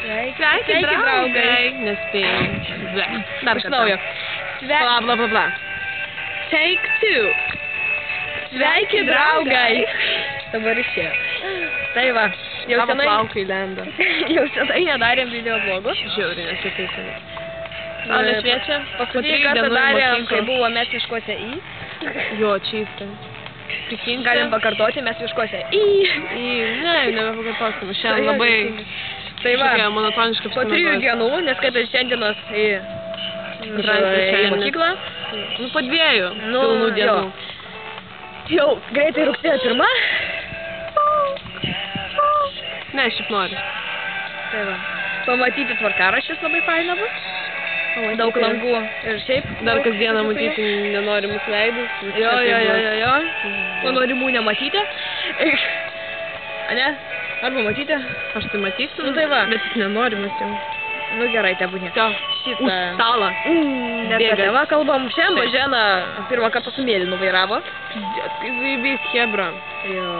Sveiki, draugai. Nespėjau. Dar iš naujo. Bla, bla, bla, bla. Take 2. Sveiki, draugai. Dabar išėjo. Tai va, jau Tavo senai... plaukai lenda. Jau senai nedarėm video vlogų. Žiauriai, nesiteisim. Saulė šviečia. Paskutinį kartą darėm, kai buvo mes miškuose į. Jo, čystai. Galim pakartoti, mes miškuose į. Ne, nebepakartosim. Šiandien labai... Tai va, monotoniškai po 3 dienų, neskaitant šiandienos į mokyklą. Nu, po 2 pilnų dienų. Jau greitai rugsėjo 1. Ne, šiaip noriu. Tai va, pamatyti tvarkaraščius labai faina bus. Daug langų ir šiaip. Dar kasdieną matyti nenorimus veidus. Jo. O norimų nematyti. Ane? Arba matyti. Aš tai matysiu. Nu tai va. Bet jis nenorimas jau. Nu gerai, tebūnė. Už stalą. Bėga. Va, kalbam, šiandien Mažena pirmą kartą su mėlynu vairavo. Kaip zaibys hebra. Jo.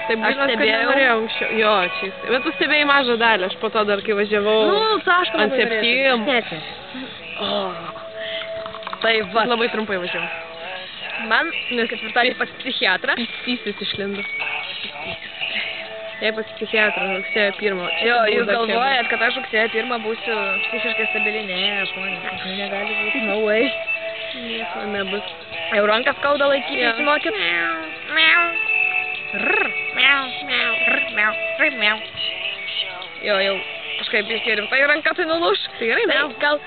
Taip būna, kad nenorėjau anksčiau. Jo, čystai. Bet tu stebėjai mažą dalį. Aš po to dar, kai važiavau ant 7. Tai va. Labai trumpai važiavau. Man ketvirtadienį pas psichiatrą. Pysis išlindo. Jei pas psichiatrą rugsėjo 1. Jo, jūs galvojat, kad aš rugsėjo 1 būsiu psichiškai stabili. Ne, žmonės, negali būti. No way. Nieko nebus. Jau rankas skauda laikyti, įsimokit. Jo, jau kažkaip rimtai ranka tai nulūš. Tai gerai, gal